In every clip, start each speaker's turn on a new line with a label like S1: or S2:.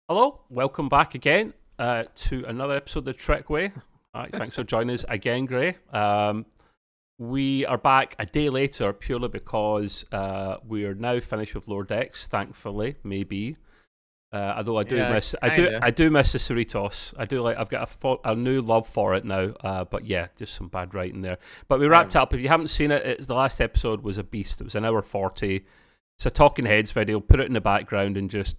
S1: Hello, welcome back again to another episode of the Trek Way. Thanks for joining us again, Gray. We are back a day later purely because we are now finished with Lower Decks. Thankfully, maybe. Although I do
S2: Yeah,
S1: miss,
S2: kinda.
S1: I do miss the Cerritos. I do like. I've got a new love for it now. But yeah, just some bad writing there. But we wrapped up. If you haven't seen it, the last episode was a beast. It was an hour 40. It's a Talking Heads video. Put it in the background and just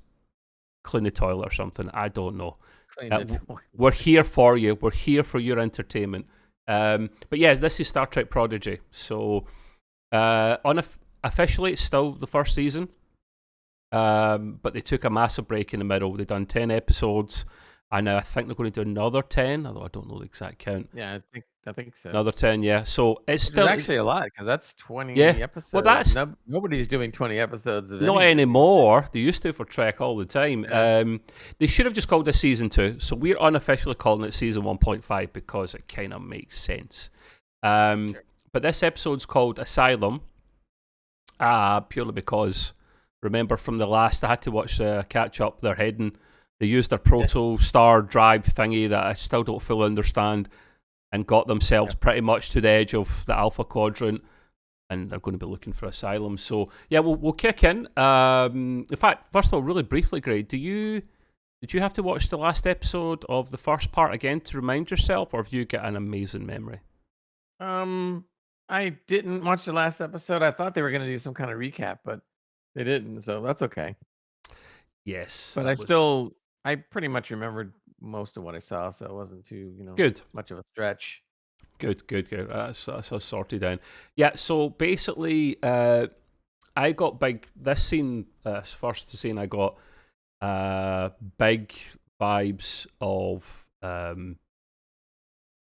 S1: clean the toilet or something. I don't know.
S2: Clean the toilet.
S1: We're here for you. We're here for your entertainment. But yeah, this is Star Trek Prodigy. So officially, it's still the first season. But they took a massive break in the middle. They've done 10 episodes. And I think they're going to do another 10, although I don't know the exact count.
S2: Yeah, I think so.
S1: Another 10, yeah. So it's
S2: still actually a lot because that's 20 episodes.
S1: Well, that's
S2: nobody's doing 20 episodes of
S1: not
S2: anything.
S1: anymore. They used to for Trek all the time.
S2: Yeah.
S1: They should have just called this season 2. So we're unofficially calling it season 1.5 because it kind of makes sense. Sure. But this episode's called Asylum, purely because remember from the last, I had to watch the catch up. They're heading. They used their Protostar drive thingy that I still don't fully understand, and got themselves pretty much to the edge of the Alpha Quadrant, and they're going to be looking for Asylum. So yeah, we'll kick in. In fact, first of all, really briefly, Gray, did you have to watch the last episode of the first part again to remind yourself, or have you got an amazing memory?
S2: I didn't watch the last episode. I thought they were going to do some kind of recap, but they didn't, so that's okay.
S1: Yes,
S2: but I pretty much remembered most of what I saw, so it wasn't too
S1: good,
S2: much of a stretch.
S1: Good. That's sorted down. Yeah, so basically, I got big. This scene, first scene, I got big vibes of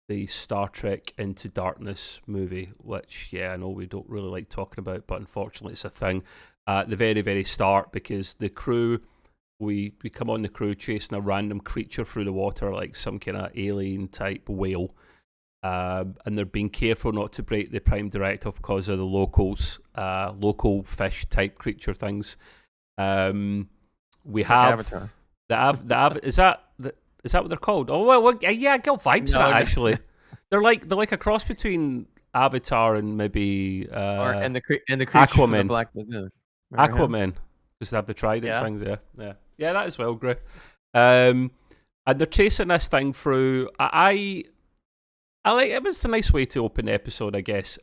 S1: the Star Trek Into Darkness movie, which, yeah, I know we don't really like talking about, but unfortunately it's a thing. At the very, very start, because the crew, we come on the crew chasing a random creature through the water, like some kind of alien type whale. And they're being careful not to break the Prime Directive because of the local fish type creature things. We have
S2: Avatar.
S1: is that what they're called? Oh well, yeah, I get vibes of that actually. They're like a cross between Avatar and maybe
S2: and the creature
S1: Aquaman.
S2: from the Black Lagoon.
S1: Aquaman, because they have the trident things. Yeah, that as well, Gray. And they're chasing this thing through. I like it. Was a nice way to open the episode, I guess.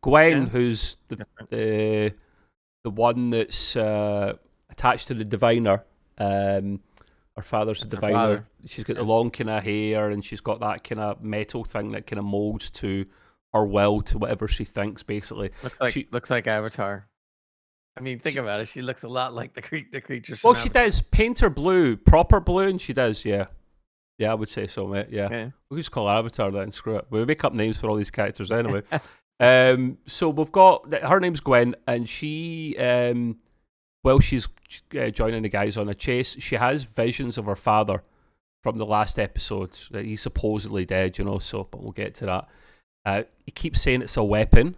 S1: Gwen, who's the one that's attached to the diviner. Her father's a diviner. Father. She's got the long kind of hair, and she's got that kind of metal thing that kind of molds to her will, to whatever she thinks. Basically,
S2: looks like Avatar. I mean, think about it. She looks a lot like the creatures.
S1: Well, she does. Paint her blue, proper blue, and she does. Yeah, I would say so, mate. Yeah. We'll just call her Avatar then. Screw it. We'll make up names for all these characters anyway. So we've got her name's Gwen, and she, while she's joining the guys on a chase, she has visions of her father from the last episode. He's supposedly dead, So, but we'll get to that. He keeps saying it's a weapon.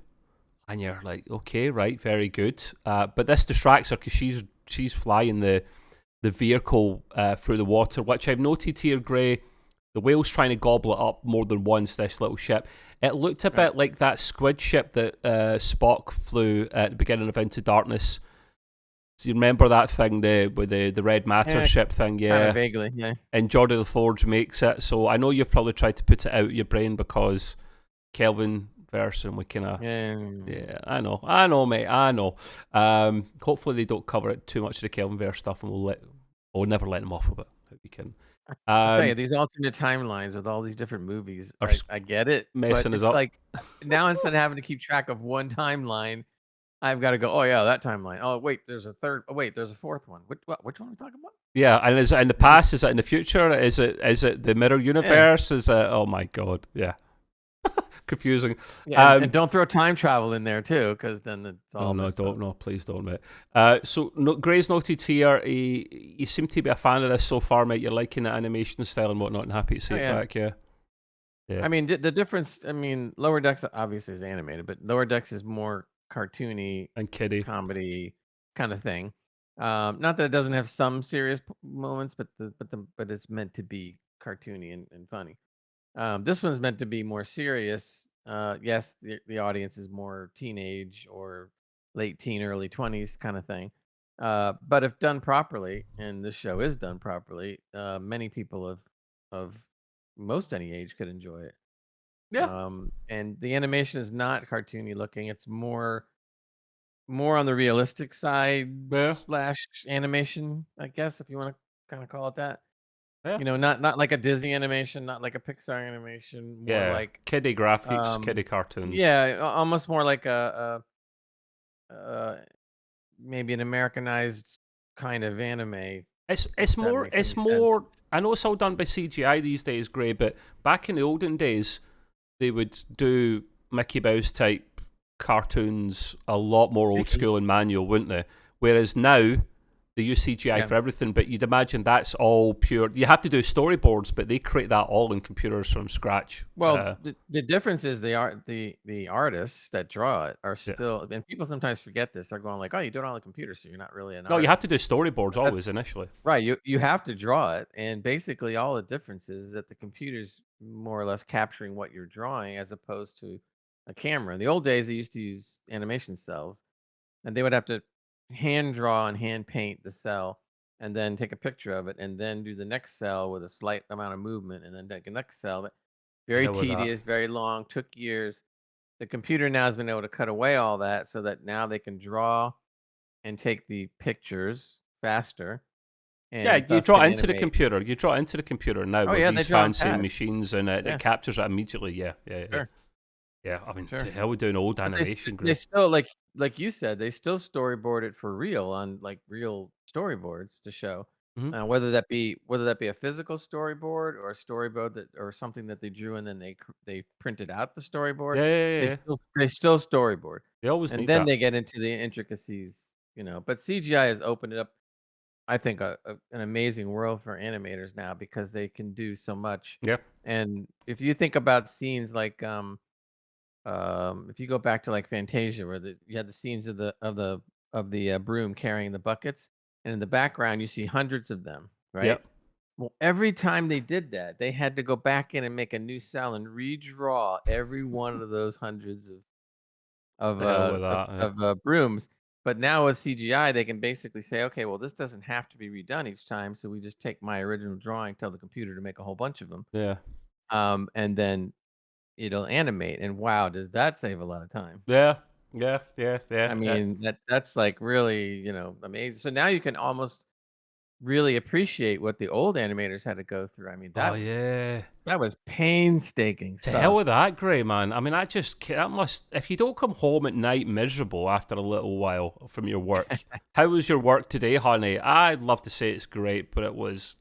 S1: And you're like, okay, right, very good. But this distracts her because she's flying the vehicle through the water, which I've noted here, Gray. The whale's trying to gobble it up more than once, this little ship. It looked a bit like that squid ship that Spock flew at the beginning of Into Darkness. So you remember that thing with the Red Matter ship thing? Yeah.
S2: Kind of vaguely, yeah.
S1: And Geordie LaForge makes it. So I know you've probably tried to put it out of your brain because Kelvin verse, and we kind of yeah, I know, mate, I know. Hopefully they don't cover it too much of the Kelvin verse stuff, and we'll never let them off of it. We can.
S2: I'll tell you, these alternate timelines with all these different movies, I get it,
S1: messing
S2: but
S1: us up.
S2: Like now, instead of having to keep track of one timeline, I've got to go. Oh yeah, that timeline. Oh wait, there's a third. Oh wait, there's a fourth one. Which one are we talking about?
S1: Yeah, and is it in the past? Is it in the future? Is it the mirror universe? Is it? Oh my god, yeah. Confusing.
S2: Yeah, and don't throw time travel in there too, because then it's all.
S1: Oh no, don't. No, please don't, mate. So Gray's noted here. You seem to be a fan of this so far, mate. You're liking the animation style and whatnot, and happy to see it back. Yeah.
S2: I mean, the difference. I mean, Lower Decks obviously is animated, but Lower Decks is more cartoony
S1: and kiddie
S2: comedy kind of thing. Not that it doesn't have some serious moments, but it's meant to be cartoony and funny. This one's meant to be more serious. Yes, the audience is more teenage or late teen, early 20s kind of thing. But if done properly, and this show is done properly, many people of most any age could enjoy it.
S1: Yeah.
S2: And the animation is not cartoony looking. It's more on the realistic side
S1: Yeah.
S2: slash animation, I guess, if you want to kind of call it that.
S1: Yeah.
S2: Not like a Disney animation, not like a Pixar animation, more
S1: Yeah.
S2: like
S1: Kiddie graphics, kiddie cartoons.
S2: yeah, almost more like a maybe an Americanized kind of anime,
S1: It's
S2: if
S1: it's
S2: that
S1: more
S2: makes any
S1: it's
S2: sense.
S1: more. I know it's all done by CGI these days, Gray, but back in the olden days, they would do Mickey Mouse type cartoons a lot more old school and manual, wouldn't they? Whereas now they use CGI
S2: Yeah.
S1: for everything, but you'd imagine that's all pure. You have to do storyboards, but they create that all in computers from scratch.
S2: Well, the difference is the artists that draw it are
S1: Yeah.
S2: still, and people sometimes forget this. They're going like, "Oh, you do it on the computer, so you're not really an
S1: No, you have
S2: artist."
S1: to do storyboards
S2: But that's
S1: always initially.
S2: right. You have to draw it, and basically all the difference is that the computer's more or less capturing what you're drawing as opposed to a camera. In the old days, they used to use animation cells, and they would have to hand draw and hand paint the cell, and then take a picture of it, and then do the next cell with a slight amount of movement, and then take the next cell. But
S1: The
S2: very
S1: hell with that.
S2: tedious, very long, took years. The computer now has been able to cut away all that so that now they can draw and take the pictures faster
S1: Yeah,
S2: and
S1: you
S2: thus
S1: draw
S2: can
S1: into the
S2: animate.
S1: computer. You draw into the computer now
S2: Oh,
S1: with
S2: yeah, they
S1: these
S2: draw on
S1: fancy
S2: CAD.
S1: machines, and it
S2: Yeah,
S1: captures it immediately. Yeah, yeah, yeah.
S2: sure,
S1: Yeah, I mean, to
S2: sure.
S1: hell with doing old
S2: But
S1: animation,
S2: they
S1: Gray.
S2: still like you said, they still storyboard it for real on like real storyboards to show.
S1: Hmm.
S2: Whether that be a physical storyboard or a storyboard that or something that they drew and then they printed out the storyboard,
S1: Yeah, yeah, yeah, yeah.
S2: they still storyboard.
S1: They always
S2: And
S1: need
S2: then
S1: that.
S2: they get into the intricacies. But CGI has opened it up, I think, an amazing world for animators now because they can do so much.
S1: Yeah,
S2: And if you think about scenes like if you go back to like Fantasia, where you had the scenes of the broom carrying the buckets, and in the background you see hundreds of them,
S1: yeah.
S2: right? Well, every time they did that, they had to go back in and make a new cell and redraw every one of those hundreds of
S1: The hell
S2: uh
S1: with
S2: of,
S1: that. Yeah,
S2: of uh, brooms. But now with CGI, they can basically say, okay, well, this doesn't have to be redone each time, so we just take my original drawing, tell the computer to make a whole bunch of them,
S1: yeah,
S2: and then it'll animate. And wow, does that save a lot of time?
S1: yeah, yeah, yeah, yeah.
S2: I mean, that's like really, amazing. So now you can almost really appreciate what the old animators had to go through. I mean,
S1: Oh
S2: that was
S1: yeah.
S2: that was painstaking
S1: To hell
S2: stuff.
S1: with that, Gray, man. I mean, that must. If you don't come home at night miserable after a little while from your work, how was your work today, honey? I'd love to say it's great, but it was.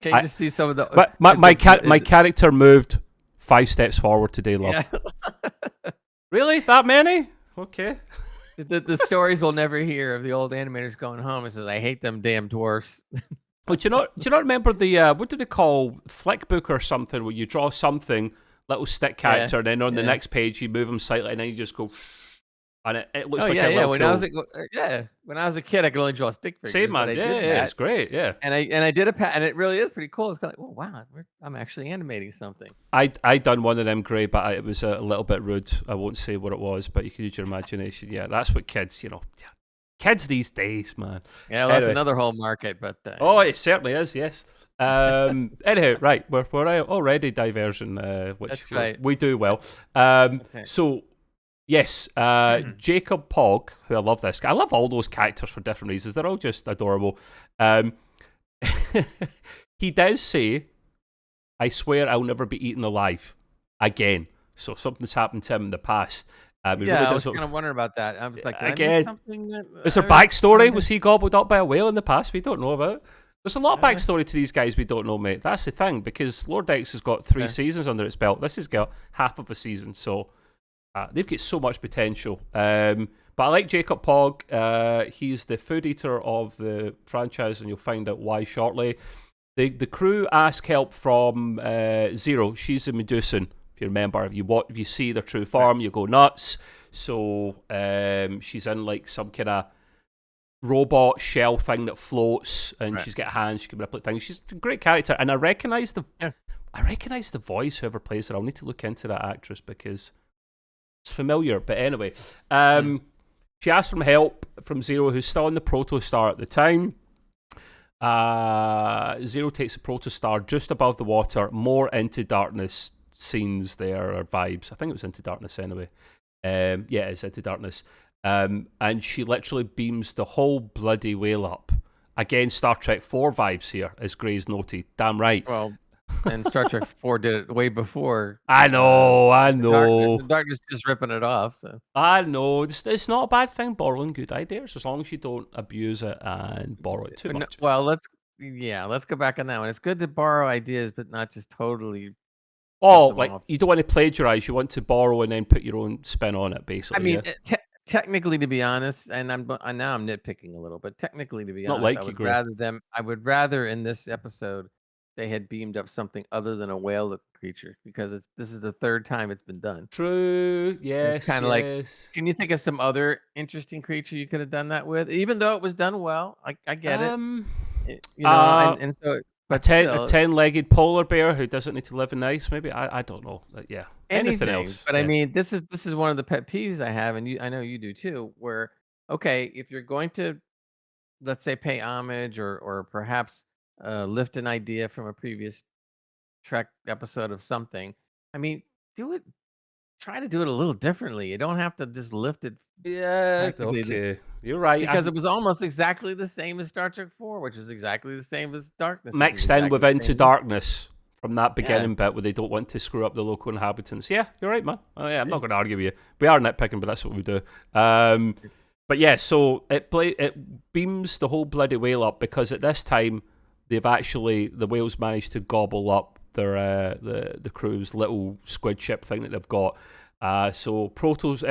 S2: Can you
S1: I
S2: just see some of the
S1: but my character moved 5 steps forward today, love.
S2: yeah.
S1: Really? That many? Okay.
S2: The stories we'll never hear of the old animators going home and says, "I hate them damn dwarfs."
S1: Oh, do you not remember the what do they call Flickbook or something, where you draw something little stick
S2: Yeah,
S1: character, and then on the
S2: yeah.
S1: next page you move them slightly, and then you just go, and it looks
S2: Oh
S1: like
S2: yeah,
S1: a
S2: yeah.
S1: little
S2: When I was
S1: cool.
S2: when I was a kid, I could only draw stick
S1: Same
S2: figures, but
S1: man,
S2: I
S1: yeah,
S2: did
S1: yeah,
S2: that,
S1: it's great, yeah.
S2: and I did and it really is pretty cool. It's kind of like, oh wow, I'm actually animating something.
S1: I done one of them, Grey, but it was a little bit rude. I won't say what it was, but you can use your imagination. Yeah, that's what kids these days, man.
S2: Yeah, well, that's
S1: Anyway,
S2: another whole market, but
S1: oh, it certainly is. Yes. Anyhow, right, we're already diversion, which
S2: that's right.
S1: we do well.
S2: That's right.
S1: So yes, Jacob Pog, who I love this guy. I love all those characters for different reasons. They're all just adorable. He does say, "I swear I'll never be eaten alive again." So something's happened to him in the past. He
S2: Yeah,
S1: really
S2: I was
S1: does.
S2: kind of wondering about that. I was like, did I miss
S1: Again,
S2: something?
S1: is there backstory? Was he gobbled up by a whale in the past? We don't know about it. There's a lot of backstory to these guys we don't know, mate. That's the thing, because Lord X has got 3 seasons under its belt. This has got half of a season, so they've got so much potential. But I like Jacob Pog. He's the food eater of the franchise, and you'll find out why shortly. The crew ask help from Zero. She's a Medusan. If you remember, if you see their true form, you go nuts. So she's in like some kind of robot shell thing that floats, and she's got hands. She can manipulate things. She's a great character, and I recognise the voice. Whoever plays her, I'll need to look into that actress because it's familiar. But anyway, she asks for help from Zero, who's still on the Protostar at the time. Zero takes the Protostar just above the water. More Into Darkness scenes there, or vibes. I think it was Into Darkness anyway. Yeah, it's Into Darkness. And she literally beams the whole bloody whale up. Again, Star Trek 4 vibes here, as Gray's noted. Damn right.
S2: Well, and Star Trek 4 did it way before.
S1: I know.
S2: The Darkness just ripping it off. So.
S1: I know. It's not a bad thing borrowing good ideas, as long as you don't abuse it and borrow it too much.
S2: Well, let's go back on that one. It's good to borrow ideas, but not just totally.
S1: Oh, like you don't want to plagiarize. You want to borrow and then put your own spin on it, basically.
S2: I mean, technically, to be honest, and I'm nitpicking a little, but technically, to be honest, I would rather in this episode they had beamed up something other than a whale-looking creature, because this is the third time it's been done.
S1: True. Yes.
S2: It's kind of like, can you think of some other interesting creature you could have done that with? Even though it was done well, I get it. You know, and so. But
S1: a 10-legged polar bear who doesn't need to live in ice, maybe. I don't know. Yeah. Anything else.
S2: But I mean, this is one of the pet peeves I have, and I know you do too. Where if you're going to, let's say, pay homage or perhaps lift an idea from a previous Trek episode of something, I mean, try to do it a little differently. You don't have to just lift it.
S1: Yeah, okay. You're right.
S2: Because it was almost exactly the same as Star Trek 4, which was exactly the same as Darkness.
S1: Mixed in with Into Darkness from that beginning bit where they don't want to screw up the local inhabitants. Yeah, you're right, man. Oh, yeah, I'm not going to argue with you. We are nitpicking, but that's what we do. But yeah, so it beams the whole bloody whale up, because at this time the whales managed to gobble up their the crew's little squid ship thing that they've got. So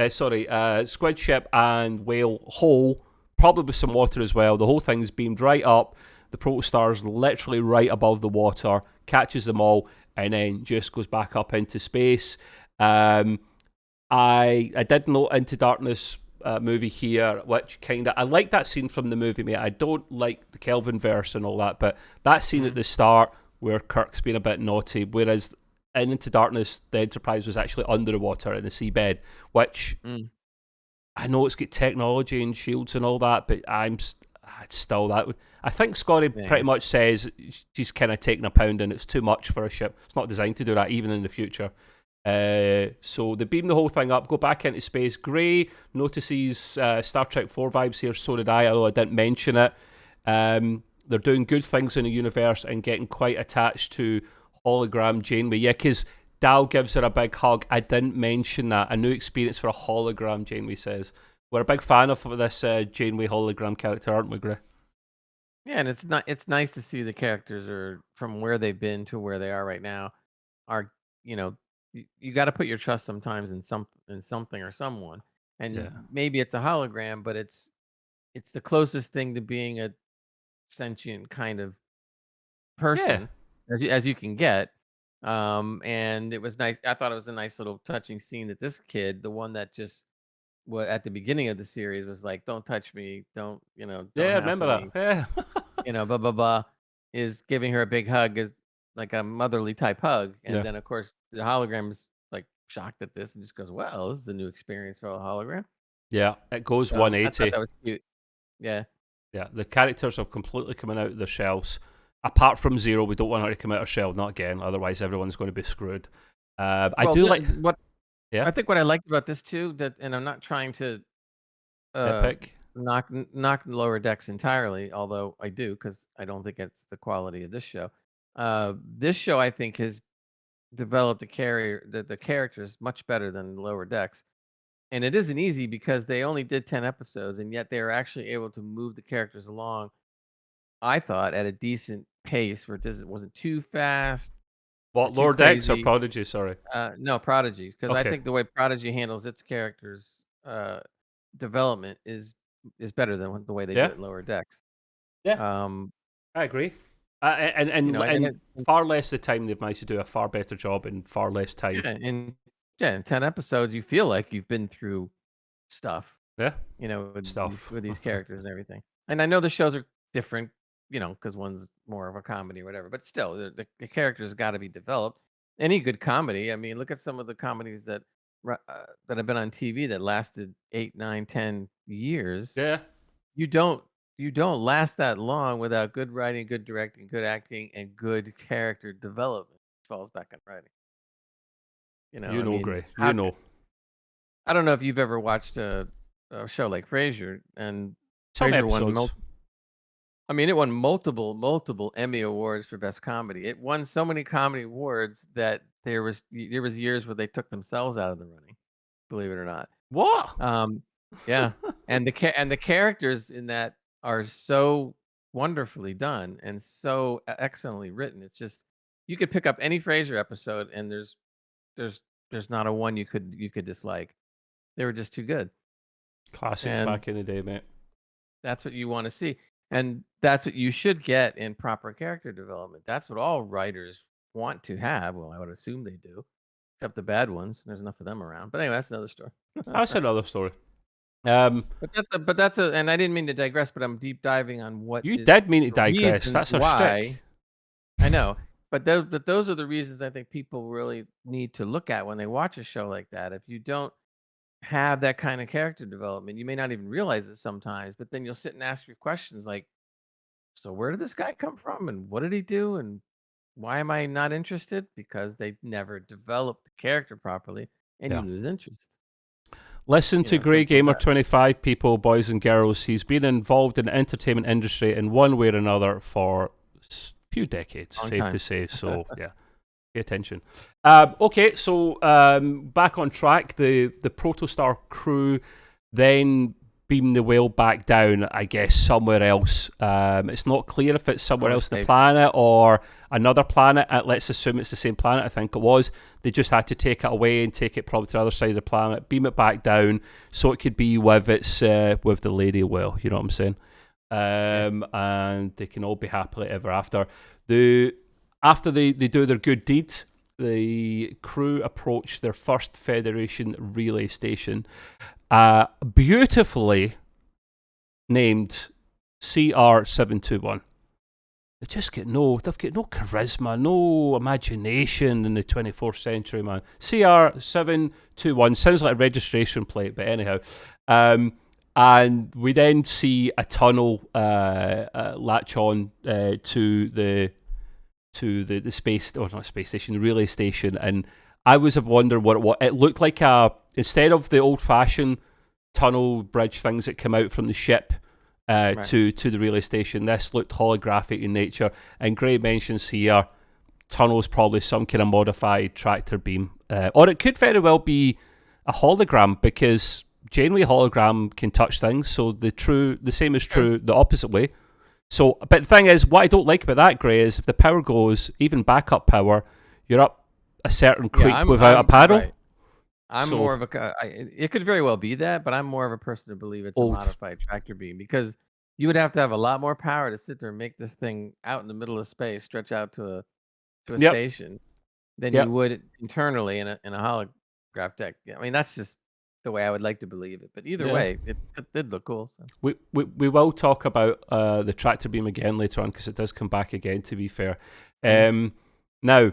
S1: squid ship and whale whole, probably with some water as well. The whole thing's beamed right up. The Protostar's literally right above the water, catches them all, and then just goes back up into space. I did note Into Darkness movie here, which I like that scene from the movie, mate. I don't like the Kelvin verse and all that, but that scene at the start where Kirk's being a bit naughty, whereas Into Darkness, the Enterprise was actually under the water in the seabed, which I know it's got technology and shields and all that, but I think Scotty pretty much says she's kind of taking a pound and it's too much for a ship. It's not designed to do that, even in the future. So they beam the whole thing up, go back into space. Gray notices Star Trek 4 vibes here, so did I, although I didn't mention it. They're doing good things in the universe and getting quite attached to hologram Janeway. Yeah, because Dal gives her a big hug. I didn't mention that. A new experience for a hologram, Janeway says. We're a big fan of this Janeway hologram character, aren't we, Gray?
S2: Yeah, and it's nice to see the characters are from where they've been to where they are right now. You got to put your trust sometimes in something or someone. And maybe it's a hologram, but it's the closest thing to being a sentient kind of person as you can get. And it was nice. I thought it was a nice little touching scene that this kid, the one that just at the beginning of the series was like, "Don't touch me, don't
S1: remember that,
S2: blah blah blah," is giving her a big hug, as like a motherly type hug, and then of course the hologram is like shocked at this and just goes, "Well, this is a new experience for a hologram."
S1: Yeah, it goes 180.
S2: I thought that was cute. Yeah.
S1: Yeah, the characters are completely coming out of their shells. Apart from Zero, we don't want her to come out of her shell, not again. Otherwise, everyone's going to be screwed. I
S2: think what I liked about this too, and I'm not trying to knock Lower Decks entirely, although I do, because I don't think it's the quality of this show. This show, I think, has developed the characters much better than Lower Decks. And it isn't easy because they only did 10 episodes, and yet they were actually able to move the characters along, I thought, at a decent pace where it wasn't too fast.
S1: What, Lower Decks or Prodigy? Sorry.
S2: No, Prodigy. Because I think the way Prodigy handles its characters' development is better than the way they do it in Lower Decks.
S1: Yeah. I agree. And far less the time, they've managed to do a far better job in far less time.
S2: Yeah, in 10 episodes, you feel like you've been through stuff.
S1: Yeah.
S2: With these characters and everything. and I know the shows are different, because one's more of a comedy or whatever. But still, the characters got to be developed. Any good comedy. I mean, look at some of the comedies that have been on TV that lasted 8, 9, 10 years.
S1: Yeah.
S2: You don't last that long without good writing, good directing, good acting, and good character development. It falls back on writing.
S1: Gray.
S2: I don't know if you've ever watched a show like Frasier, and
S1: Some
S2: Frasier
S1: episodes.
S2: it won multiple Emmy awards for best comedy. It won so many comedy awards that there was years where they took themselves out of the running. Believe it or not.
S1: What?
S2: Yeah, and the characters in that are so wonderfully done and so excellently written. It's just you could pick up any Frasier episode, and there's not a one you could dislike. They were just too good.
S1: Classics back in the day, mate.
S2: That's what you want to see. And that's what you should get in proper character development. That's what all writers want to have. Well, I would assume they do, except the bad ones. There's enough of them around. But anyway, that's another story.
S1: That's another story.
S2: But that's and I didn't mean to digress, but I'm deep diving on what
S1: you did mean to digress. That's our shtick.
S2: I know, but those are the reasons I think people really need to look at when they watch a show like that. If you don't have that kind of character development, you may not even realize it sometimes, but then you'll sit and ask your questions like, so where did this guy come from, and what did he do, and why am I not interested? Because they never developed the character properly, and you lose interest.
S1: Listen to Grey Gamer 25, people, boys and girls. He's been involved in the entertainment industry in one way or another for a few decades, safe to say. So, yeah, pay attention. Okay, so back on track. The Protostar crew then beam the whale back down, I guess, somewhere else. It's not clear if it's somewhere else on the planet or another planet. Let's assume it's the same planet. I think it was. They just had to take it away and take it probably to the other side of the planet, beam it back down, so it could be with with the lady whale. You know what I'm saying? And they can all be happily ever after. After they do their good deed, the crew approach their first Federation relay station, beautifully named CR721. They've got no charisma, no imagination in the 24th century, man. CR721 sounds like a registration plate, but anyhow. And we then see a tunnel latch on to the space, or not space station, the relay station, and I was wondering what it looked like. Instead of the old-fashioned tunnel bridge things that come out from the ship to the relay station, this looked holographic in nature. And Gray mentions here, tunnel's probably some kind of modified tractor beam, or it could very well be a hologram, because Janeway hologram can touch things. So the same is true the opposite way. So, but the thing is, what I don't like about that, Gray, is if the power goes, even backup power, you're up a certain creek without a paddle. Right.
S2: I'm more of it could very well be that, but I'm more of a person to believe it's a modified tractor beam, because you would have to have a lot more power to sit there and make this thing out in the middle of space stretch out to a station than you would internally in a holograph deck. I mean, that's just the way I would like to believe it, but either way, it did look cool. So.
S1: We will talk about the tractor beam again later on, because it does come back again, to be fair. Now,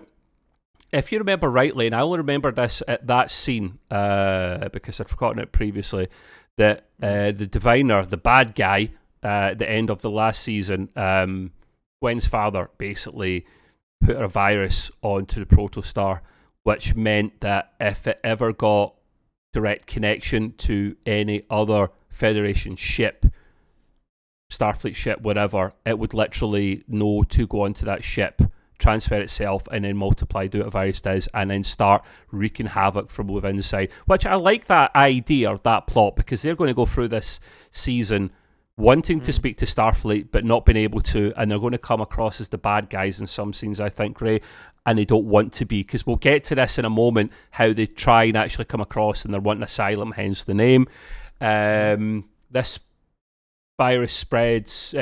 S1: if you remember rightly, and I'll remember this at that scene because I'd forgotten it previously, that the diviner, the bad guy at the end of the last season, Gwen's father basically put a virus onto the Protostar, which meant that if it ever got direct connection to any other Federation ship, Starfleet ship, whatever, it would literally know to go onto that ship, transfer itself, and then multiply, do what a virus does, and then start wreaking havoc from within inside. Which I like that idea, that plot, because they're going to go through this season wanting to speak to Starfleet but not being able to, and they're going to come across as the bad guys in some scenes, I think, Ray, and they don't want to be, because we'll get to this in a moment, how they try and actually come across and they're wanting Asylum, hence the name. This virus spreads,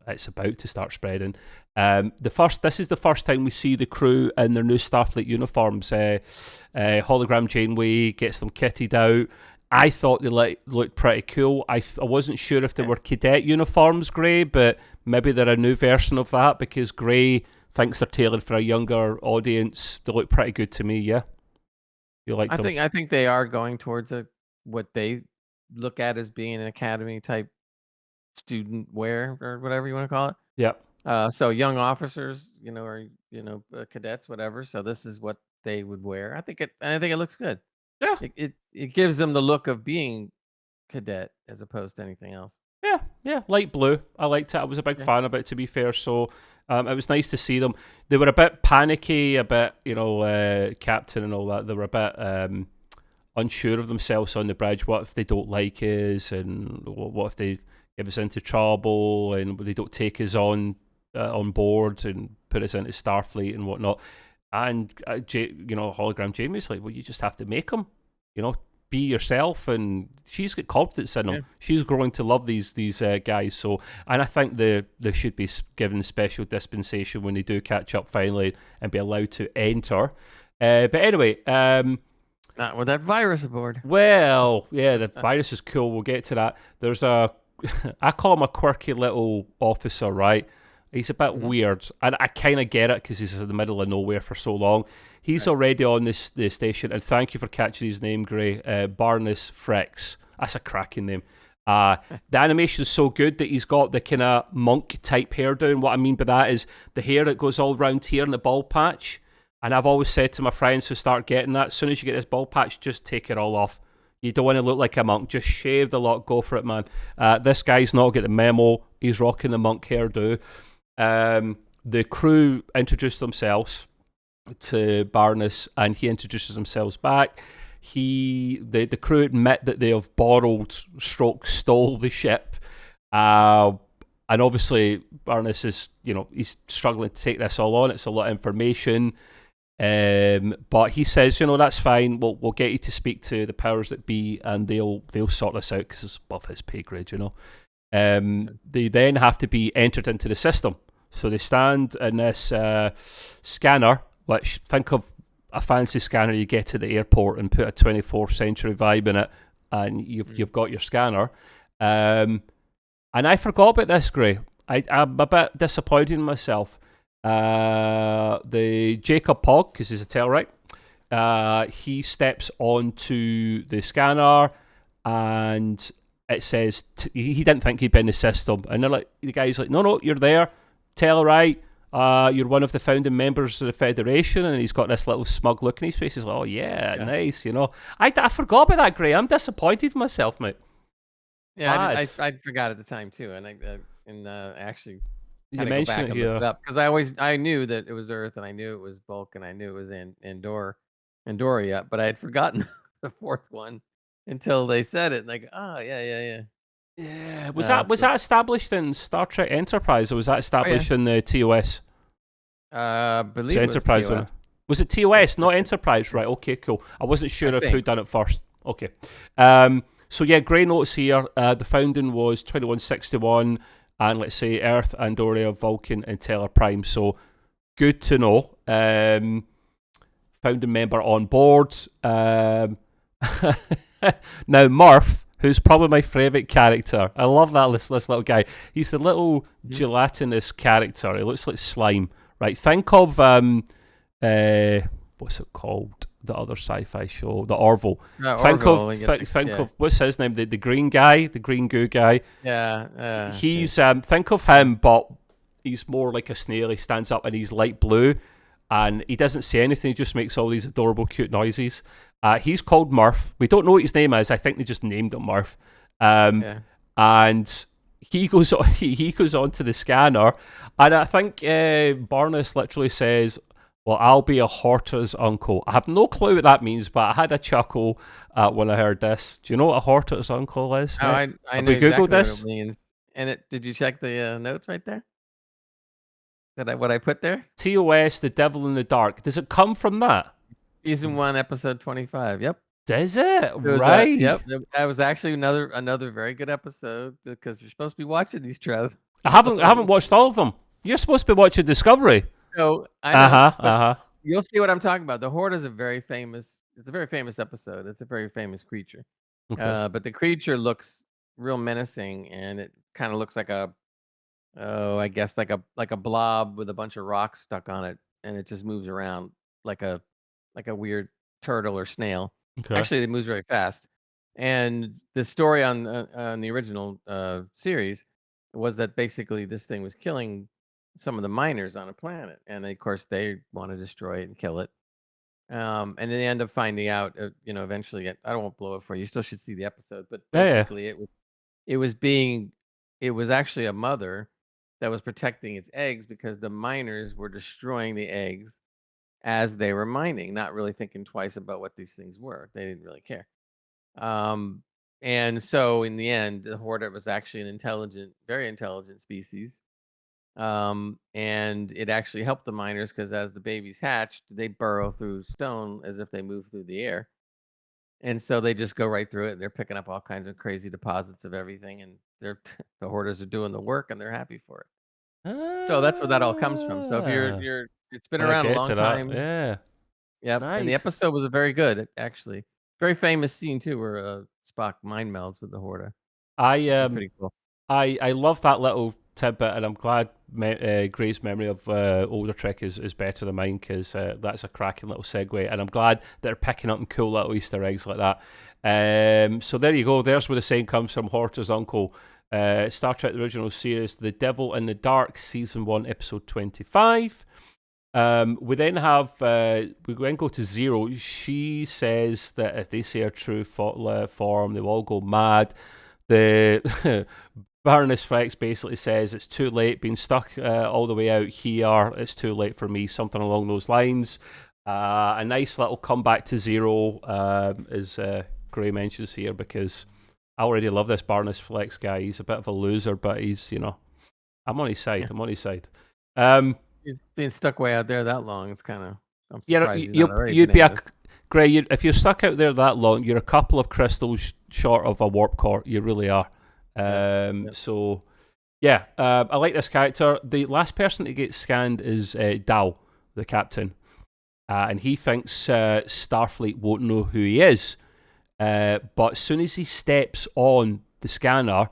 S1: it's about to start spreading. This is the first time we see the crew in their new Starfleet uniforms. Hologram Janeway gets them kitted out, I thought they looked pretty cool. I wasn't sure if they were cadet uniforms, Gray, but maybe they're a new version of that because Gray thinks they're tailored for a younger audience. They look pretty good to me. Yeah, you like them?
S2: I think they are going towards what they look at as being an academy type student wear or whatever you want to call it.
S1: Yep.
S2: So young officers, or cadets, whatever. So this is what they would wear. I think it looks good.
S1: Yeah.
S2: It gives them the look of being cadet as opposed to anything else.
S1: Yeah, light blue. I liked it. I was a big fan of it, to be fair. So it was nice to see them. They were a bit panicky, a bit, captain and all that. They were a bit unsure of themselves on the bridge. What if they don't like us? And what if they give us into trouble? And they don't take us on board and put us into Starfleet and whatnot? And, hologram Jamie's like, well, you just have to make them, be yourself. And she's got confidence in them. Yeah. She's growing to love these guys. So, and I think they should be given special dispensation when they do catch up finally and be allowed to enter. But anyway,
S2: not with that virus aboard.
S1: Well, yeah, the virus is cool. We'll get to that. There's I call him a quirky little officer, right? He's a bit weird, and I kind of get it because he's in the middle of nowhere for so long. He's already on the station, and thank you for catching his name, Gray. Barnes Frex. That's a cracking name. The animation's so good that he's got the kind of monk-type hairdo, and what I mean by that is the hair that goes all round here in the bald patch. And I've always said to my friends who start getting that, as soon as you get this bald patch, just take it all off. You don't want to look like a monk. Just shave the lot. Go for it, man. This guy's not getting the memo. He's rocking the monk hairdo. The crew introduced themselves to Barnes, and he introduces themselves back. The crew admit that they have borrowed / stole the ship, and obviously Barnes is, he's struggling to take this all on. It's a lot of information, but he says, that's fine. We'll get you to speak to the powers that be, and they'll sort this out because it's above his pay grade. They then have to be entered into the system. So they stand in this scanner, which, think of a fancy scanner you get at the airport and put a 24th century vibe in it, and you've got your scanner. And I forgot about this, Gray. I'm a bit disappointed in myself. The Jacob Pog, because he's a Tellurite, he steps onto the scanner, and it says he didn't think he'd been in the system, and the guy's like, no, you're there. Tellurite, you're one of the founding members of the Federation, and he's got this little smug look in his face. He's like, oh yeah. Nice, I forgot about that, Gray. I'm disappointed in myself, mate.
S2: Yeah, I forgot at the time too, and actually
S1: you mentioned it here
S2: because I knew that it was Earth, and I knew it was Bulk, and I knew it was Andoria, but I had forgotten the fourth one until they said it. Like, oh yeah.
S1: Yeah, was that established in Star Trek Enterprise, or was that established in the TOS?
S2: Believe it was
S1: Enterprise.
S2: TOS.
S1: Was it TOS, not Enterprise? Right. Okay. Cool. I wasn't sure who done it first. Okay. So yeah, Grey notes here. The founding was 2161, and let's say Earth, Andoria, Vulcan, and Teller Prime. So good to know. Founding member on board. Now Murph, who's probably my favourite character. I love this little guy. He's the little gelatinous character. He looks like slime. Right, think of what's it called? The other sci-fi show, the Orville. Think of what's his name? The green guy, the green goo guy.
S2: Yeah.
S1: He's think of him, but he's more like a snail. He stands up and he's light blue, and he doesn't say anything. He just makes all these adorable, cute noises. He's called Murph. We don't know what his name is. I think they just named him Murph. And he goes on to the scanner, and I think Barnes literally says, well, I'll be a Horta's uncle. I have no clue what that means, but I had a chuckle when I heard this. Do you know what a Horta's uncle is?
S2: I know
S1: we
S2: exactly
S1: Googled this?
S2: What it means. And did you check the notes right there? What I put there?
S1: TOS, The Devil in the Dark. Does it come from that?
S2: Season 1, episode 25. Yep.
S1: Does it? Right.
S2: Yep. That was actually another very good episode because you're supposed to be watching these, Trev.
S1: I haven't watched all of them. You're supposed to be watching Discovery.
S2: So I know, you'll see what I'm talking about. The Horde is a very famous episode. It's a very famous creature.
S1: Okay.
S2: But the creature looks real menacing, and it kind of looks like I guess like a blob with a bunch of rocks stuck on it, and it just moves around like a weird turtle or snail.
S1: Okay.
S2: Actually, it moves very fast. And the story on the original series was that basically this thing was killing some of the miners on a planet, and of course they want to destroy it and kill it. And then they end up finding out, eventually. I don't want to blow it for you. You still should see the episode, but
S1: Yeah, yeah.
S2: basically it was being it was actually a mother that was protecting its eggs because the miners were destroying the eggs as they were mining, not really thinking twice about what these things were. They didn't really care. Um, and so in the end, the Hornet was actually an intelligent, very intelligent species. And it actually helped the miners because as the babies hatched, they burrow through stone as if they move through the air. And so they just go right through it. They're picking up all kinds of crazy deposits of everything, and they're the hoarders are doing the work, and they're happy for it. So that's where that all comes from. So if
S1: Ah,
S2: it's been
S1: when I
S2: around a
S1: get
S2: long
S1: to that,
S2: time.
S1: yeah,
S2: Yep, and the
S1: nice.
S2: episode was a very good, actually. Very famous scene too, where Spock mind melds with the hoarder,
S1: I
S2: which is pretty cool.
S1: I love that little tidbit, and I'm glad Gray's memory of older Trek is better than mine because that's a cracking little segue, and I'm glad that they're picking up and cool little Easter eggs like that. So there you go. There's where the saying comes from. Horter's uncle. Star Trek: The Original Series, The Devil in the Dark, Season 1, Episode 25. We then have we then go to Zero. She says that if they see her true form, they will all go mad. The Baroness Frex basically says it's too late, being stuck all the way out here. It's too late for me, something along those lines. A nice little comeback to Zero, as Gray mentions here, because I already love this Baroness Flex guy. He's a bit of a loser, but he's, I'm on his side.
S2: Yeah.
S1: I'm on his side.
S2: He's being stuck way out there that long, it's kind of. I'm
S1: Yeah,
S2: surprised he's not already
S1: you'd be a
S2: bananas.
S1: Gray. If you're stuck out there that long, you're a couple of crystals short of a warp core. You really are.
S2: Yep.
S1: So yeah, I like this character. The last person to get scanned is Dal, the captain, and he thinks Starfleet won't know who he is. But as soon as he steps on the scanner,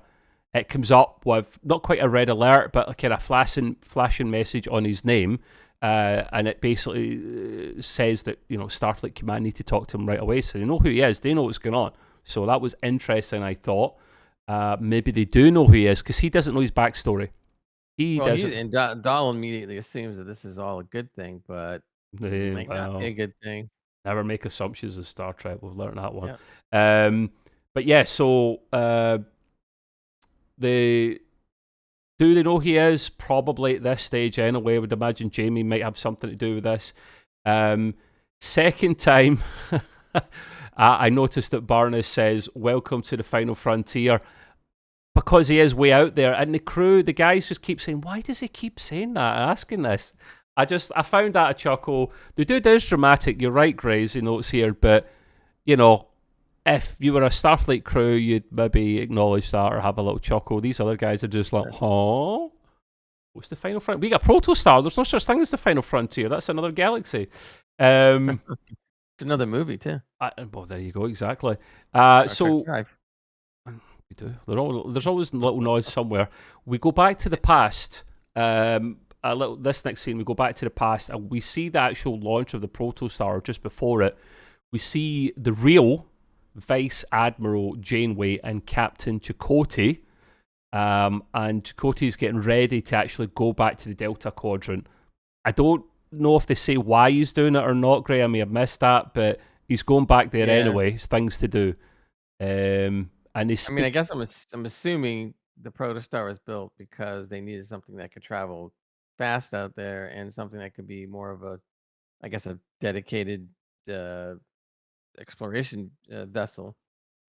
S1: it comes up with not quite a red alert, but like a flashing message on his name. And it basically says that Starfleet Command need to talk to him right away, so they know who he is. They know what's going on. So that was interesting. I thought maybe they do know who he is because he doesn't know his backstory. He doesn't.
S2: And Dahl immediately assumes that this is all a good thing, but it might not be a good thing.
S1: Never make assumptions in Star Trek. We've learned that one.
S2: Yep.
S1: But yeah, so do they know he is? Probably at this stage anyway. I would imagine Jamie might have something to do with this. Second time, I noticed that Barnes says, "Welcome to the final frontier," because he is way out there. And the crew, the guys just keep saying, why does he keep saying that and asking this? I found that a chuckle. The dude is dramatic. You're right, Grays, he notes here. But, if you were a Starfleet crew, you'd maybe acknowledge that or have a little chuckle. These other guys are just like, huh? What's the final frontier? We got Protostar. There's no such thing as the final frontier. That's another galaxy.
S2: It's another movie, too.
S1: Well, there you go, exactly.
S2: So
S1: we do. There's always little nods somewhere. We go back to the past. This next scene, we go back to the past, and we see the actual launch of the Protostar. Just before it, we see the real Vice Admiral Janeway and Captain Chakotay. And Chakotay's getting ready to actually go back to the Delta Quadrant. I don't know if they say why he's doing it or not, Gray. I may have missed that, but he's going back there anyway. It's things to do. And they
S2: I guess I'm assuming the Protostar was built because they needed something that could travel fast out there and something that could be more of a dedicated exploration vessel.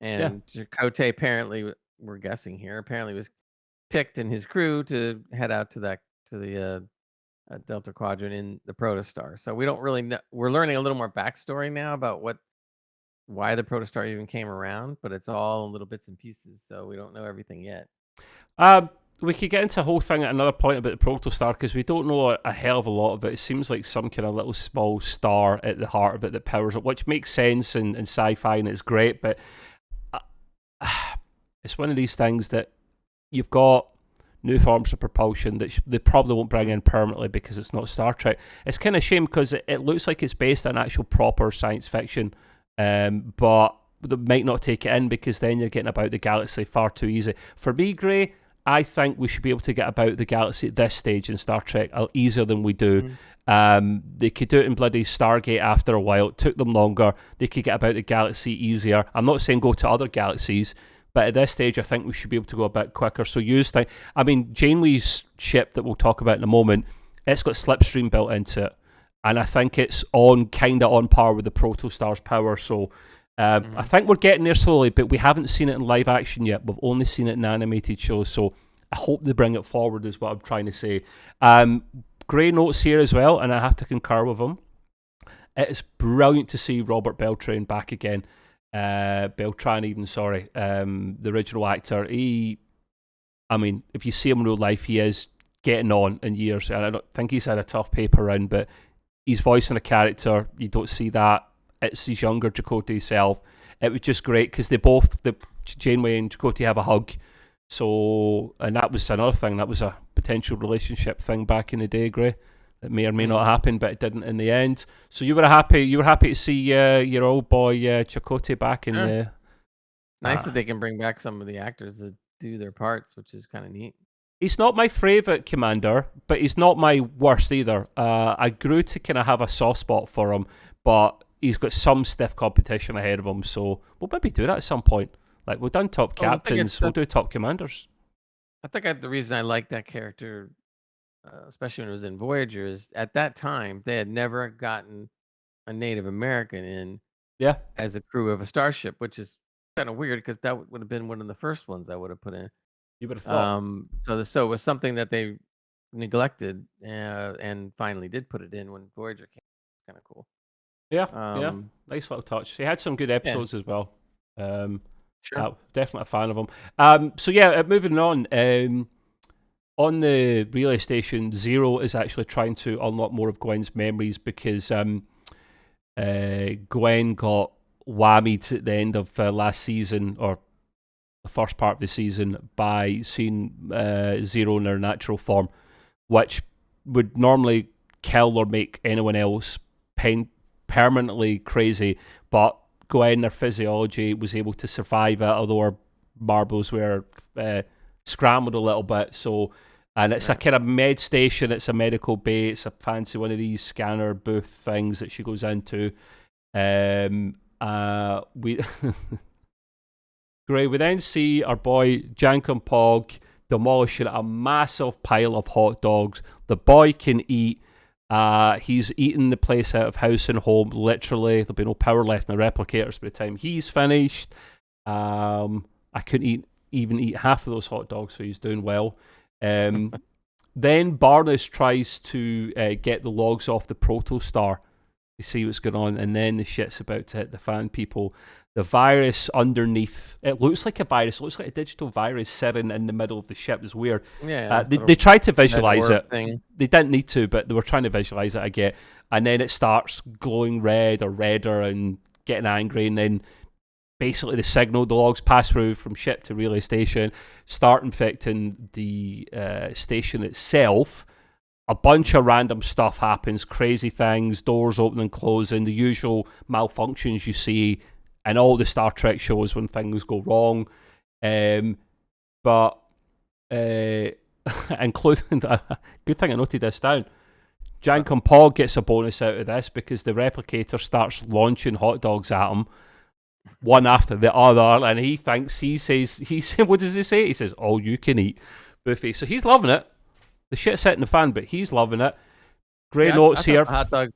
S2: And Chakotay apparently, we're guessing here, apparently was picked in his crew to head out to the Delta Quadrant in the Protostar. So we don't really know. We're learning a little more backstory now about why the Protostar even came around, but it's all in little bits and pieces, so we don't know everything yet.
S1: We could get into a whole thing at another point about the Protostar because we don't know a hell of a lot of it. It seems like some kind of little small star at the heart of it that powers it, which makes sense in sci-fi and it's great, but it's one of these things that you've got new forms of propulsion that they probably won't bring in permanently because it's not Star Trek. It's kind of a shame because it looks like it's based on actual proper science fiction, but they might not take it in because then you're getting about the galaxy far too easy. For me, Gray, I think we should be able to get about the galaxy at this stage in Star Trek easier than we do. They could do it in bloody Stargate after a while. It took them longer. They could get about the galaxy easier. I'm not saying go to other galaxies, but at this stage, I think we should be able to go a bit quicker. So use things. I mean, Janeway's ship that we'll talk about in a moment, it's got slipstream built into it. And I think it's kind of on par with the Protostar's power. So I think we're getting there slowly, but we haven't seen it in live action yet. We've only seen it in animated shows. So I hope they bring it forward is what I'm trying to say. Gray notes here as well, and I have to concur with him. It's brilliant to see Robert Beltran back again. Beltran even, sorry. The original actor. I mean, if you see him in real life, he is getting on in years. And I don't think he's had a tough paper round, but he's voicing a character. You don't see that. It's his younger Chakotay self. It was just great because Janeway and Chakotay have a hug. So, and that was another thing. That was a potential relationship thing back in the day, Gray. That may or may not happen, but it didn't in the end. So you were happy to see your old boy Chakotay back in the.
S2: Nice that they can bring back some of the actors that do their parts, which is kind of neat.
S1: He's not my favourite commander, but he's not my worst either. I grew to kind of have a soft spot for him, but he's got some stiff competition ahead of him. So we'll maybe do that at some point. Like, we've done top captains, we'll do top commanders.
S2: I think the reason I like that character, especially when it was in Voyager, is at that time they had never gotten a Native American in as a crew of a starship, which is kind of weird because that would have been one of the first ones I would have put in.
S1: You would have thought.
S2: So it was something that they neglected and finally did put it in when Voyager came. Kind of cool.
S1: Yeah, nice little touch. He had some good episodes as well. Sure. Definitely a fan of him. So yeah, moving on. On the relay station, Zero is actually trying to unlock more of Gwen's memories because Gwen got whammied at the end of last season, or the first part of the season, by seeing Zero in her natural form, which would normally kill or make anyone else permanently crazy, but Gwen, her physiology, was able to survive it, although her marbles were scrambled a little bit. So, and it's a kind of med station, it's a medical bay, it's a fancy one of these scanner booth things that she goes into. We Great. We then see our boy Jankum Pog demolishing a massive pile of hot dogs. The boy can eat. He's eating the place out of house and home, literally. There'll be no power left in the replicators by the time he's finished. I couldn't even eat half of those hot dogs, so he's doing well. Then Barnes tries to get the logs off the Protostar to see what's going on, and then the shit's about to hit the fan, people. The virus underneath, it looks like a virus, it looks like a digital virus sitting in the middle of the ship. It's weird. Yeah, they tried to visualize it. Thing. They didn't need to, but they were trying to visualize it, I get. And then it starts glowing red or redder and getting angry, and then basically the logs pass through from ship to relay station, start infecting the station itself. A bunch of random stuff happens, crazy things, doors opening and closing, the usual malfunctions you see in all the Star Trek shows when things go wrong. But including, good thing I noted this down, Jankum Pog gets a bonus out of this because the replicator starts launching hot dogs at him, one after the other, and he says, what does he say? He says, all you can eat buffet. So he's loving it. The shit's hitting the fan, but he's loving it. Great notes here.
S2: I thought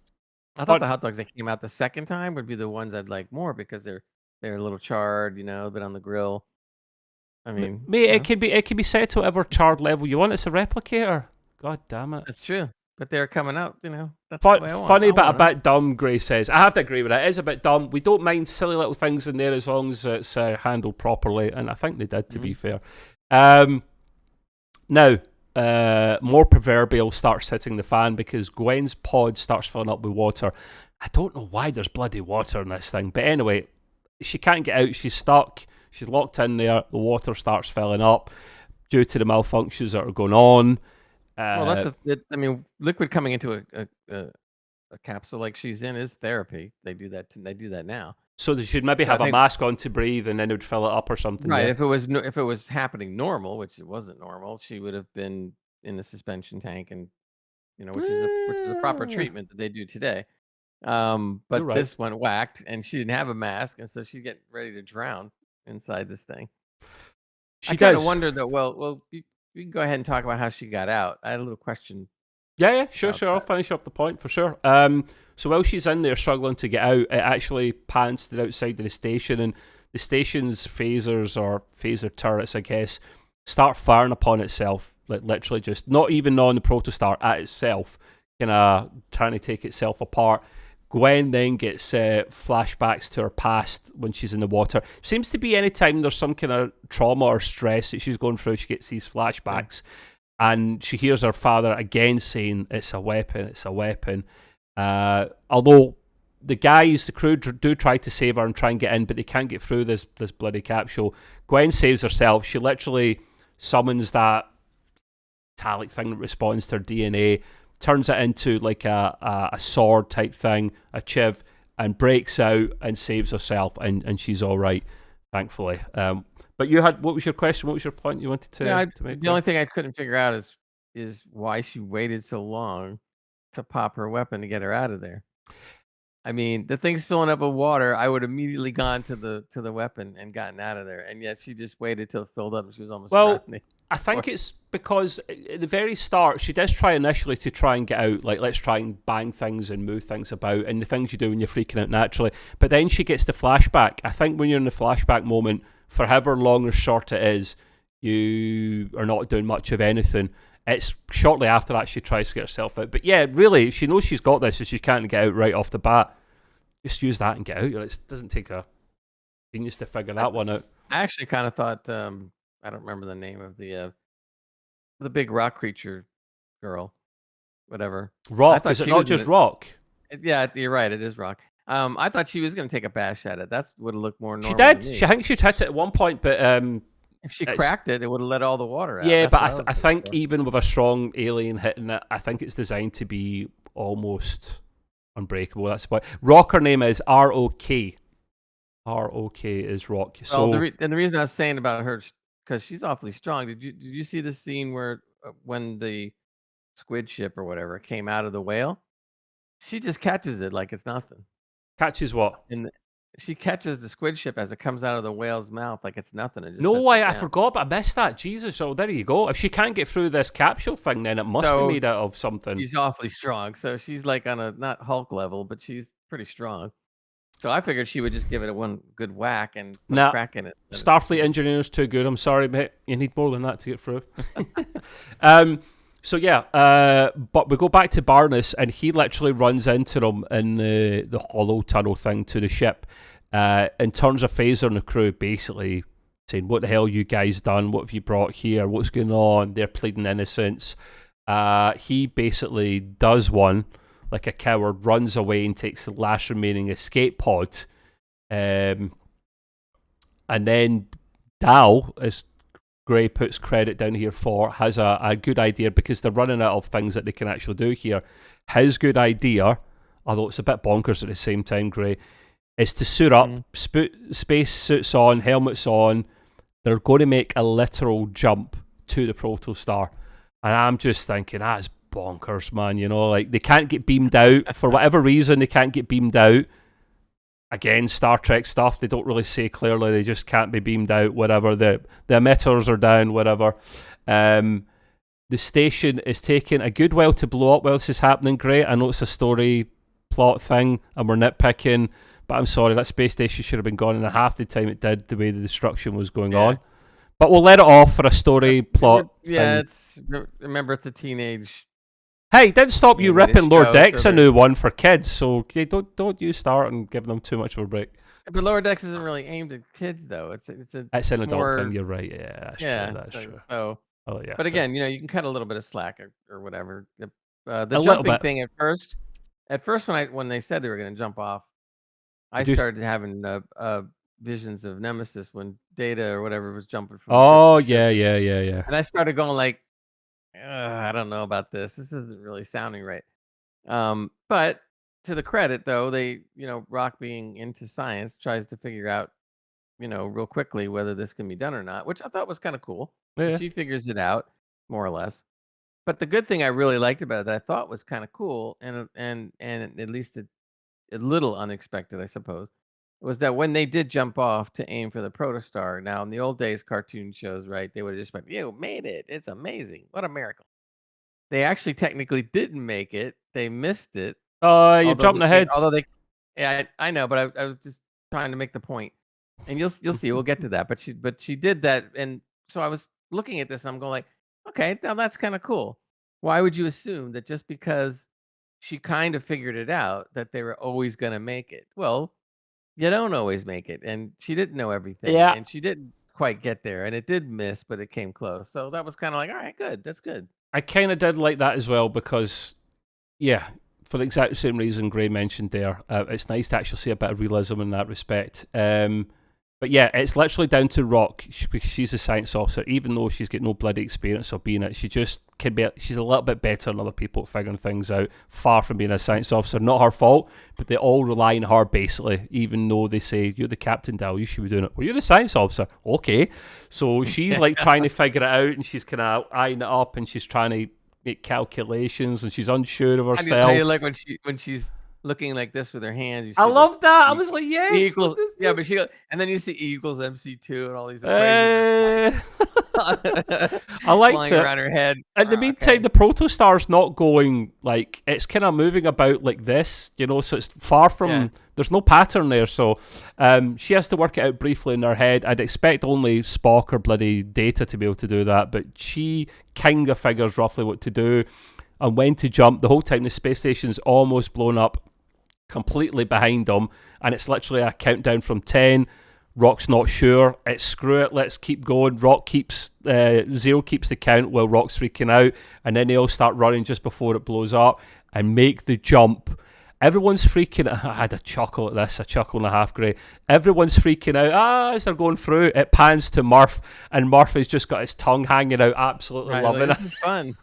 S2: the hot dogs that came out the second time would be the ones I'd like more because they're a little charred, a bit on the grill. I mean,
S1: mate, it can be set to whatever charred level you want. It's a replicator. God damn it.
S2: That's true. But they're coming out, That's
S1: funny, but a bit dumb, Gray says. I have to agree with it. It is a bit dumb. We don't mind silly little things in there as long as it's handled properly, and I think they did, to be fair. Now, more proverbial starts hitting the fan because Gwen's pod starts filling up with water. I don't know why there's bloody water in this thing, but anyway, she can't get out. She's stuck. She's locked in there. The water starts filling up due to the malfunctions that are going on.
S2: Well, I mean, liquid coming into a capsule like she's in is therapy. They do that. They do that now.
S1: So they should maybe have a mask on to breathe, and then it would fill it up or something.
S2: Right.
S1: Yeah?
S2: If it was happening normal, which it wasn't normal, she would have been in the suspension tank, and which is a proper treatment that they do today. But
S1: right.
S2: this one whacked, and she didn't have a mask, and so she's getting ready to drown inside this thing. I kind of wonder though. Well, you can go ahead and talk about how she got out. I had a little question.
S1: Yeah, sure. I'll finish up the point for sure. So while she's in there struggling to get out, it actually pans to the outside of the station, and the station's phasers or phaser turrets, I guess, start firing upon itself, like literally just not even on the Protostar, at itself, kind of trying to take itself apart. Gwen then gets flashbacks to her past when she's in the water. Seems to be any time there's some kind of trauma or stress that she's going through, she gets these flashbacks. Yeah. And she hears her father again saying, it's a weapon, it's a weapon. Although the crew do try to save her and try and get in, but they can't get through this bloody capsule. Gwen saves herself. She literally summons that metallic thing that responds to her DNA, turns it into like a sword type thing, a chiv, and breaks out and saves herself, and she's all right, thankfully. But what was your question? What was your point you wanted to make?
S2: The only thing I couldn't figure out is why she waited so long to pop her weapon to get her out of there. I mean, the thing's filling up with water. I would immediately gone to the weapon and gotten out of there, and yet she just waited till it filled up, and she was almost drowning.
S1: I think it's because at the very start, she does try initially to try and get out, like, let's try and bang things and move things about, and the things you do when you're freaking out naturally. But then she gets the flashback. I think when you're in the flashback moment, for however long or short it is, you are not doing much of anything. It's shortly after that she tries to get herself out. But yeah, really, she knows she's got this, so she can't get out right off the bat. Just use that and get out. It doesn't take a genius to figure that one out.
S2: I actually kind of thought... I don't remember the name of the big rock creature girl, whatever.
S1: Rock? Is it not just Rock?
S2: Yeah, you're right. It is Rock. I thought she was going to take a bash at it. That would have looked more normal.
S1: She did. I think she'd hit it at one point, but
S2: if she cracked it, it would have let all the water out.
S1: Yeah, but I think even with a strong alien hitting it, I think it's designed to be almost unbreakable. That's the point. Rock, her name is R-O-K. R-O-K is Rock.
S2: So, and the reason I was saying about her, because she's awfully strong. Did you see the scene where when the squid ship or whatever came out of the whale? She just catches it like it's nothing.
S1: Catches what?
S2: She catches the squid ship as it comes out of the whale's mouth like it's nothing. It just
S1: no way, I forgot, but I missed that. Jesus, oh, there you go. If she can't get through this capsule thing, then it must be made out of something.
S2: She's awfully strong. So she's like on a, not Hulk level, but she's pretty strong. So I figured she would just give it one good whack and put crack in it.
S1: Starfleet engineer's too good. I'm sorry, mate. You need more than that to get through. So yeah, but we go back to Barnes, and he literally runs into them in the hollow tunnel thing to the ship, and turns a phaser on the crew, basically saying, "What the hell you guys done? What have you brought here? What's going on?" They're pleading innocence. He basically does one like a coward, runs away and takes the last remaining escape pod. And then Dal, as Gray puts credit down here for, has a good idea, because they're running out of things that they can actually do here. His good idea, although it's a bit bonkers at the same time, Gray, is to suit up, space suits on, helmets on. They're going to make a literal jump to the Protostar. And I'm just thinking, that's bonkers, man. Like, they can't get beamed out. For whatever reason, they can't get beamed out. Again, Star Trek stuff, they don't really say clearly, they just can't be beamed out, whatever. The emitters are down, whatever. The station is taking a good while to blow up while this is happening. Great, I know it's a story plot thing, and we're nitpicking, but I'm sorry, that space station should have been gone in half the time it did, the way the destruction was going on. But we'll let it off for a story plot thing.
S2: Remember, it's a teenage...
S1: Hey, didn't stop you ripping Lower Decks a new one for kids, so don't you start and give them too much of a break.
S2: But Lower Decks isn't really aimed at kids, though. It's
S1: an adult thing. You're right. Yeah, that's true.
S2: So,
S1: yeah.
S2: But again, you can cut a little bit of slack or whatever. The jumping thing at first when they said they were going to jump off, I started having visions of Nemesis when Data or whatever was jumping from.
S1: Oh
S2: the ship.
S1: yeah.
S2: And I started going like, I don't know about this. This isn't really sounding right. But to the credit though, they, Rock being into science tries to figure out, real quickly whether this can be done or not, which I thought was kind of cool. So
S1: Yeah.
S2: she figures it out more or less. But the good thing I really liked about it that I thought was kind of cool and at least a little unexpected, I suppose, was that when they did jump off to aim for the Protostar. Now, in the old days, cartoon shows, right, they would have just been, "You made it! It's amazing! What a miracle!" They actually technically didn't make it. They missed it.
S1: You're jumping ahead.
S2: Yeah, I know, but I was just trying to make the point, and you'll see. We'll get to that. But she did that, and so I was looking at this, and I'm going like, okay, now that's kind of cool. Why would you assume that just because she kind of figured it out that they were always going to make it? Well, you don't always make it, and she didn't know everything,
S1: Yeah.
S2: and she didn't quite get there, and it did miss, but it came close. So that was kind of like, all right, good, that's good.
S1: I kind of did like that as well because, yeah, for the exact same reason Gray mentioned there, it's nice to actually see a bit of realism in that respect. But yeah, it's literally down to Rock. She's a science officer, even though she's got no bloody experience of being it. She just can be. She's a little bit better than other people at figuring things out. Far from being a science officer, not her fault, but they all rely on her basically. Even though they say you're the captain, Dal, you should be doing it. Well, you're the science officer, okay. So she's like trying to figure it out, and she's kind of eyeing it up, and she's trying to make calculations, and she's unsure of herself.
S2: I like when she's looking like this with her hands.
S1: I love that. I was like, yes.
S2: E equals, yeah, but and then you see E equals MC2 and all these equations.
S1: I liked
S2: flying
S1: it.
S2: Around her head.
S1: In the meantime, the Protostar's not going like it's kind of moving about like this, so it's far from. There's no pattern there, so she has to work it out briefly in her head. I'd expect only Spock or bloody Data to be able to do that, but she kind of figures roughly what to do and when to jump. The whole time the space station's almost blown up, completely behind them, and it's literally a countdown from 10. Rock's not sure. It's screw it, let's keep going. Rock keeps Zero keeps the count while Rock's freaking out, and then they all start running just before it blows up and make the jump. Everyone's freaking out. I had a chuckle at this, a chuckle and a half, Gray. Everyone's freaking out. As they're going through, it pans to Murph, and Murph has just got his tongue hanging out, absolutely loving
S2: like,
S1: it.
S2: This is fun.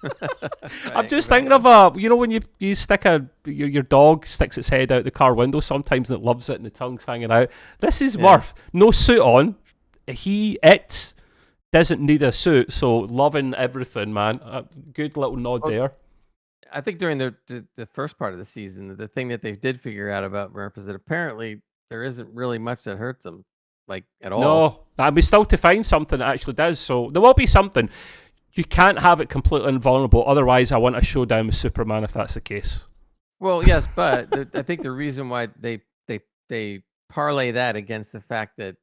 S1: I'm just thinking of when you stick your dog sticks its head out the car window sometimes and it loves it and the tongue's hanging out. This is Murph. No suit on. It doesn't need a suit, so loving everything, man. Good little nod there.
S2: I think during the first part of the season, the thing that they did figure out about Murph is that apparently there isn't really much that hurts him, like at all.
S1: No, and we still to find something that actually does. So there will be something. You can't have it completely invulnerable. Otherwise, I want a showdown with Superman if that's the case.
S2: Well, yes, but I think the reason why they parlay that against the fact that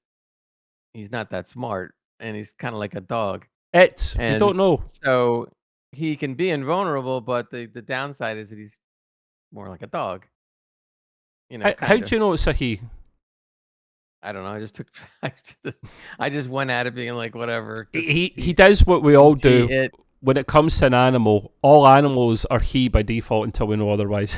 S2: he's not that smart and he's kind of like a dog.
S1: We don't know.
S2: So he can be invulnerable, but the downside is that he's more like a dog.
S1: How do you know it's a he?
S2: I don't know. I just went at it being like whatever.
S1: He does what we all do. When it comes to an animal, all animals are he by default until we know otherwise.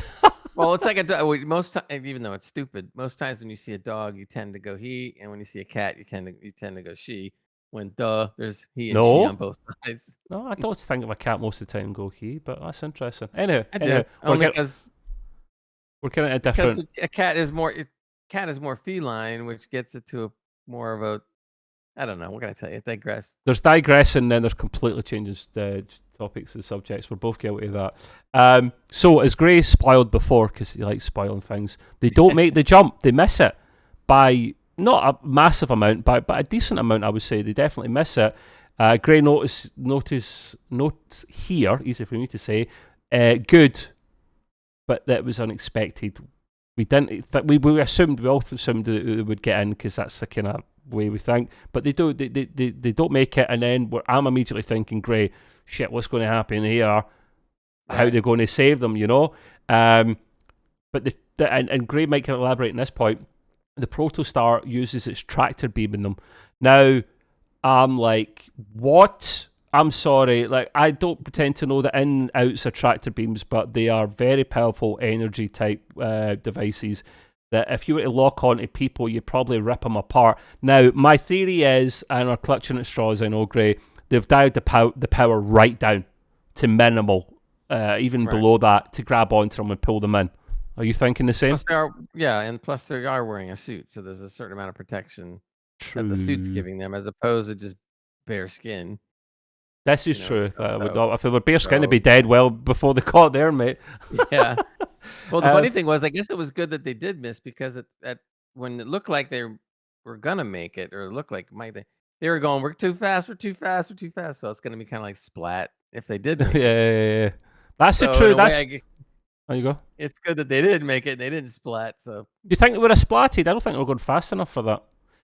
S2: Well, it's like most times, even though it's stupid, most times when you see a dog, you tend to go he, and when you see a cat, you tend to go she. When there's he and she on both sides.
S1: No, I don't think of a cat most of the time and go he, but that's interesting. Anyhow,
S2: only because
S1: we're kind of different.
S2: A cat is more feline, which gets it to more of a. I don't know. What can I tell you? Digress.
S1: There's digressing, then there's completely changing topics and subjects. We're both guilty of that. So as Gray spoiled before, because he likes spoiling things, they don't make the jump. They miss it by not a massive amount, but a decent amount, I would say. They definitely miss it. Gray notes here, easy for me to say, good, but that was unexpected. We didn't. We all assumed that it would get in because that's the kind of way we think. But they do. They don't make it, and then I'm immediately thinking, Gray, shit, what's going to happen here? Right. How are they going to save them? But and Gray might can elaborate on this point. The Protostar uses its tractor beam in them. Now, I'm like, what? I'm sorry. Like, I don't pretend to know the in and outs of tractor beams, but they are very powerful energy type devices. that if you were to lock onto people, you'd probably rip them apart. Now, my theory is, and we're clutching at straws, I know, Gray, they've dialed the power right down to minimal, even below that, to grab onto them and pull them in. Are you thinking the same?
S2: Plus they are wearing a suit, so there's a certain amount of protection that the suit's giving them, as opposed to just bare skin.
S1: This is true. If it were bare skin, they'd be dead well before they got there, mate.
S2: Yeah. Well, the funny thing was, I guess it was good that they did miss, because when it looked like they were gonna make it, or it looked like they were going, we're too fast. So it's gonna be kind of like Splat if they did make it.
S1: Yeah. That's the truth. There you go.
S2: It's good that they didn't make it. They didn't splat. So
S1: do you think they would have splatted? I don't think they were going fast enough for that.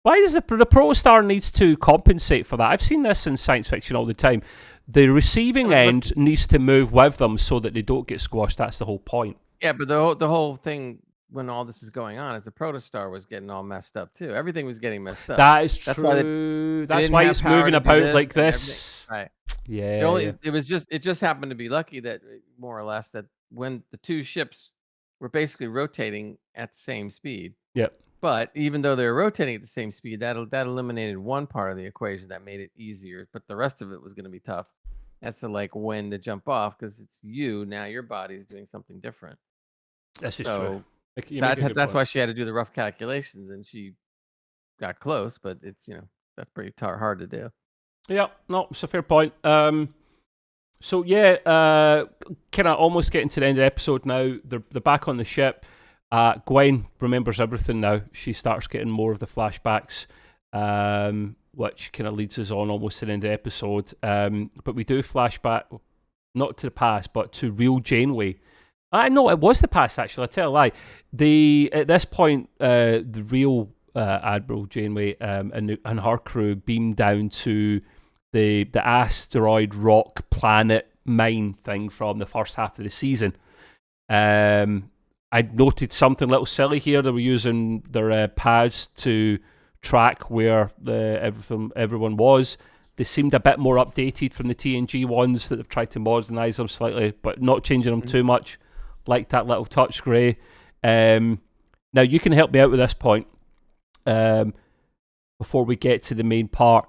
S1: Why does the Protostar needs to compensate for that? I've seen this in science fiction all the time. The receiving end needs to move with them so that they don't get squashed. That's the whole point.
S2: Yeah, but the whole thing when all this is going on is the Protostar was getting all messed up too. Everything was getting messed up.
S1: That is true. That's why it's moving about like this.
S2: Right.
S1: Yeah.
S2: It just happened to be lucky that, more or less, that when the two ships were basically rotating at the same speed.
S1: Yep.
S2: But even though they were rotating at the same speed, that eliminated one part of the equation that made it easier. But the rest of it was going to be tough. That's like when to jump off, because it's now your body is doing something different.
S1: This is true.
S2: That's why she had to do the rough calculations, and she got close. But it's that's pretty hard to do.
S1: Yeah, no, it's a fair point. So yeah, kind of almost getting to the end of the episode now. They're back on the ship. Gwen remembers everything now. She starts getting more of the flashbacks, which kind of leads us on almost to the end of the episode. But we do flashback, not to the past, but to real Janeway. I know it was the past, actually. I tell a lie. At this point, the real Admiral Janeway and her crew beam down to the asteroid rock planet mine thing from the first half of the season. I noted something a little silly here. They were using their pads to track where everyone was. They seemed a bit more updated from the TNG ones, that they've tried to modernise them slightly, but not changing them too much. Like that little touch, Gray. Now, you can help me out with this point before we get to the main part.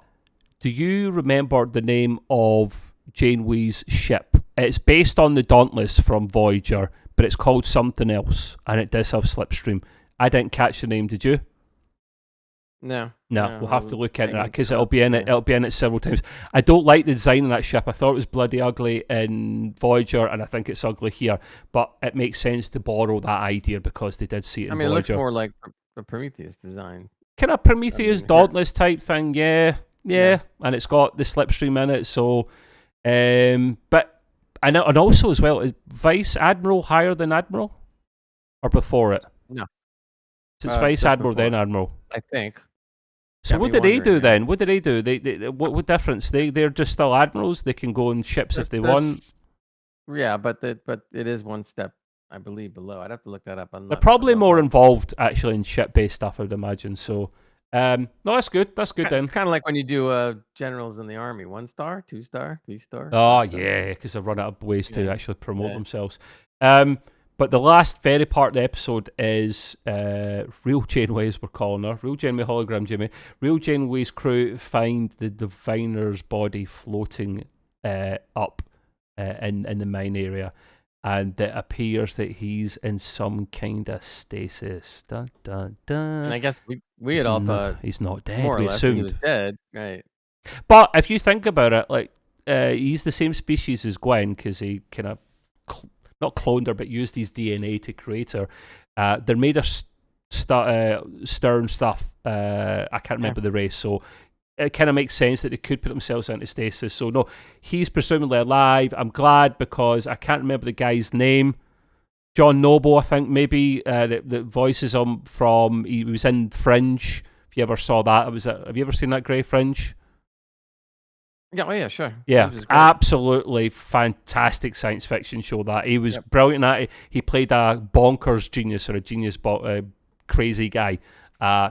S1: Do you remember the name of Janeway's ship? It's based on the Dauntless from Voyager, but it's called something else, and it does have Slipstream. I didn't catch the name, did you?
S2: No,
S1: we'll have to look into that, because it'll be in it. It'll be in it several times. I don't like the design of that ship. I thought it was bloody ugly in Voyager, and I think it's ugly here. But it makes sense to borrow that idea because they did see it in Voyager.
S2: It looks more like a Prometheus design.
S1: Kind of Prometheus Dauntless type thing, yeah. And it's got the Slipstream in it. So, but and also as well, is Vice Admiral higher than Admiral, or before it?
S2: No,
S1: so it's Vice Admiral then Admiral,
S2: I think.
S1: So what did they do then? What did they do? They what difference? They're just still admirals. They can go on ships if they want.
S2: Yeah, but it is one step, I believe, below. I'd have to look that up.
S1: They're probably more involved actually in ship-based stuff, I'd imagine. So, no, that's good. That's good then.
S2: It's kind of like when you do generals in the army: 1 star, 2 star, 3 star.
S1: Oh yeah, because they've run out of ways to actually promote themselves. But the last very part of the episode is real Janeway, as we're calling her. Real Janeway, hologram Janeway. Real Janeway's crew find the Diviner's body floating up in the mine area. And it appears that he's in some kind of stasis. Dun, dun, dun.
S2: And I guess we had all thought
S1: he's not dead.
S2: More or
S1: we
S2: less
S1: assumed
S2: he was dead, right?
S1: But if you think about it, like he's the same species as Gwen, because he kind of not cloned her, but used his DNA to create her. They're made of stern stuff. I can't remember the race, so it kind of makes sense that they could put themselves into stasis. So no, he's presumably alive. I'm glad, because I can't remember the guy's name. John Noble, I think, maybe, that voices him from, he was in Fringe. If you ever saw that, have you ever seen that, Grey, Fringe?
S2: Yeah, sure.
S1: Yeah, absolutely fantastic science fiction show that. He was brilliant at it. He played a bonkers genius, or a genius crazy guy.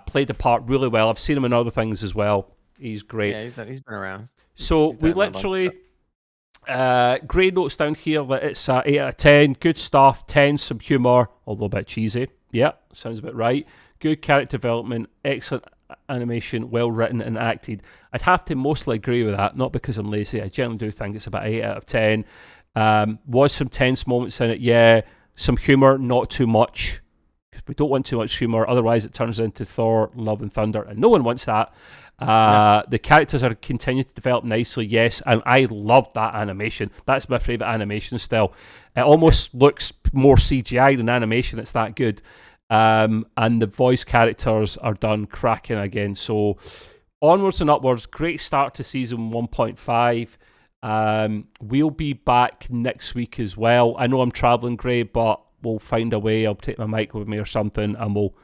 S1: Played the part really well. I've seen him in other things as well. He's great.
S2: Yeah, he's been around.
S1: So we literally, grade notes down here that it's 8 out of 10. Good stuff. 10, some humour, although a bit cheesy. Yeah, sounds about right. Good character development, excellent animation, well written and acted. I'd have to mostly agree with that, not because I'm lazy. I generally do think it's about 8 out of 10. Was some tense moments in it, yeah. Some humour, not too much. We don't want too much humour, otherwise it turns into Thor, Love and Thunder, and no one wants that. The characters are continuing to develop nicely, yes, and I love that animation. That's my favourite animation still. It almost looks more CGI than animation, it's that good. And the voice characters are done cracking again. So onwards and upwards, great start to season 1.5. We'll be back next week as well. I know I'm travelling, Gray, but we'll find a way. I'll take my mic with me or something, and we'll,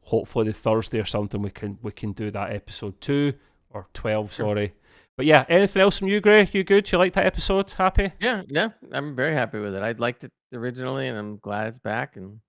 S1: hopefully the Thursday or something we can do that episode 2 or 12. Sure. Sorry, but yeah. Anything else from you, Gray? You good? You like that episode? Happy?
S2: Yeah. I'm very happy with it. I liked it originally, and I'm glad it's back. And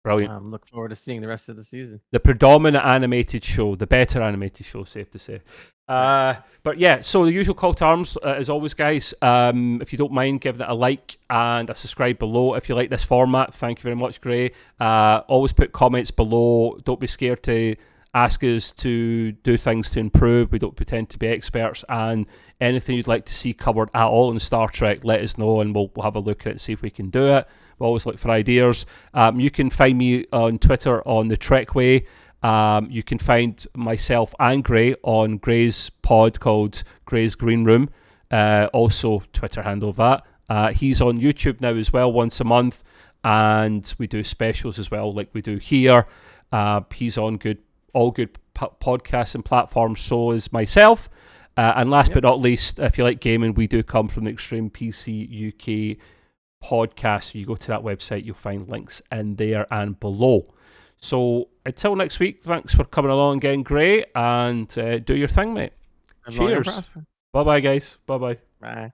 S1: brilliant.
S2: Look forward to seeing the rest of the season.
S1: The predominant animated show, the better animated show, safe to say. But yeah, so the usual call to arms, as always, guys. If you don't mind giving it a like and a subscribe below if you like this format. Thank you very much, Gray. Always put comments below. Don't be scared to ask us to do things to improve. We don't pretend to be experts, and anything you'd like to see covered at all in Star Trek, let us know and we'll have a look at it and see if we can do it. We always look for ideas. You can find me on Twitter on the Trekway. You can find myself and Gray on Gray's pod called Gray's Green Room. Also Twitter handle of that. He's on YouTube now as well once a month, and we do specials as well like we do here. He's on all good podcasts and platforms, so is myself. And last but not least, if you like gaming, we do come from the Extreme PC UK podcast. If you go to that website, you'll find links in there and below. So until next week, thanks for coming along again, Gray, and do your thing, mate. Cheers. Bye-bye, guys. Bye-bye.
S2: Bye.